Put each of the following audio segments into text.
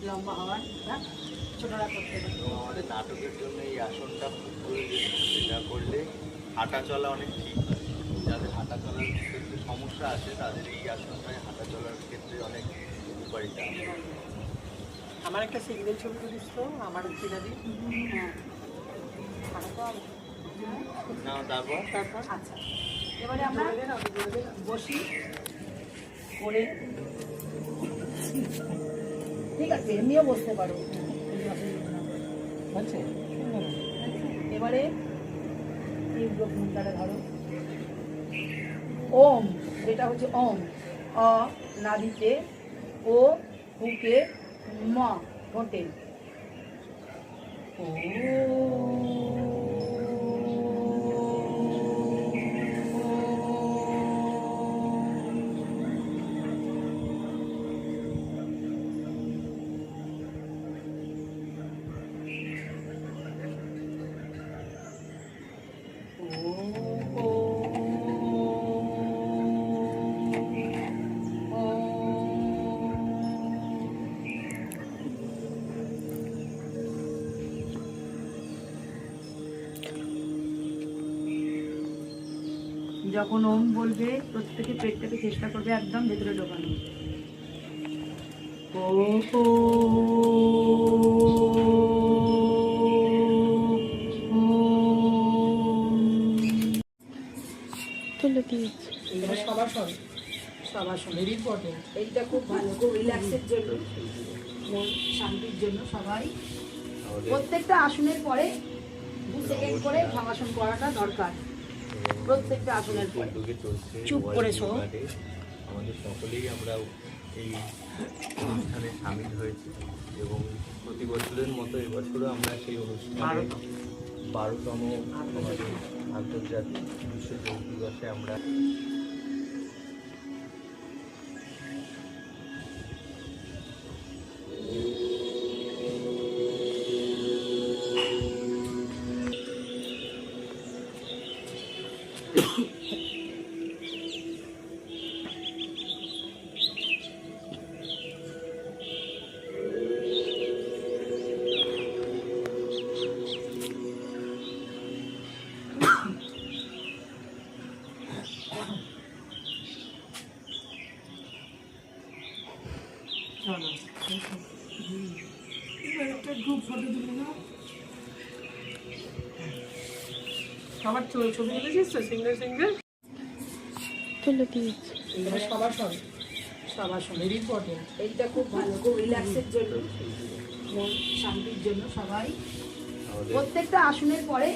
লম্বা হওয়ার না ছোটরা করতে পারে। এবং আমাদের নাটকের জন্য এই আসনটা খুব প্রয়োজন। এটা করলে হাঁটা চলা অনেক ঠিক হয়। যাদের হাঁটা চলার ক্ষেত্রে সমস্যা আছে তাদের এই আসনটায় হাঁটা চলার ক্ষেত্রে অনেক উপকারিতা আছে। আমার একটা সিঙ্গেল ছবি তুলিস তো আমার দিদাদি। হ্যাঁ না তারপর তারপর আচ্ছা এবারে আমরা বসি করে ঠিক আছে এমনিও বসতে পারো আচ্ছা এবারে এইগুলো মুদ্রাটা ধরো ওম যেটা হচ্ছে ওম অ নাভিতে ও বুকে ম ঠোঁটে ও যখন ওম বলবে প্রত্যেকে পেটটাকে চেষ্টা করবে একদম ভেতরে ঢোকানো সবাসন সবাসন ভেরি ইম্পর্টেন্ট। এইটা খুব ভালো, খুব রিল্যাক্সের জন্য, মন শান্তির জন্য সবাই প্রত্যেকটা আসনের পরে 2 সেকেন্ড করে ভাবাসন করাটা দরকার। প্রত্যেকটা আসনের পরে চুপ করে শো। আমাদের সকলেই আমরা এই অনুষ্ঠানে সামিল হয়েছি এবং প্রতি বছরের মতো এবছরও আমরা সেই অনুষ্ঠানে 12তম আমাদের আন্তর্জাতিক বিশ্ব যোগ দিবসে আমরা গ্রুপ ফটো তুলে নাও সবার ছবি তুলেছিস তো সিঙ্গেল সিঙ্গেল তুলে দিয়েছি। এইগুলো সবাসন সবাসন ভেরি ইম্পর্টেন্ট। এইটা খুব ভালো, খুব রিল্যাক্সের জন্য, মন শান্তির জন্য সবাই প্রত্যেকটা আসনের পরে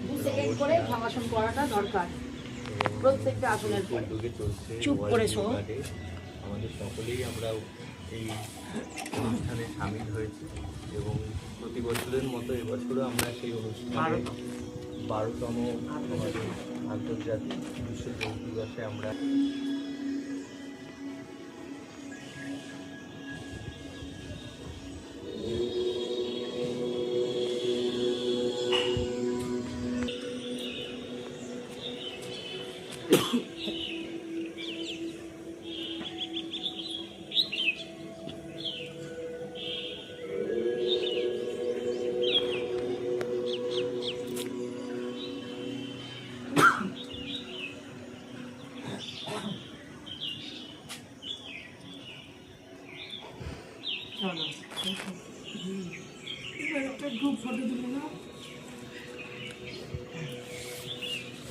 2 সেকেন্ড করে ভাবাসন করাটা দরকার। প্রত্যেকটা আসনের পরে চুপ করে শো। আমাদের সকলেই আমরা এই অনুষ্ঠানে সামিল হয়েছি এবং প্রতি বছরের মতো এবছরও আমরা সেই অনুষ্ঠানে 12তম আমাদের আন্তর্জাতিক বিশ্ব যোগ দিবসে আমরা গ্রুপ ফটো তুলে নাও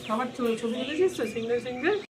সবার ছবি তুলেছিস তো সিঙ্গেল সিঙ্গেল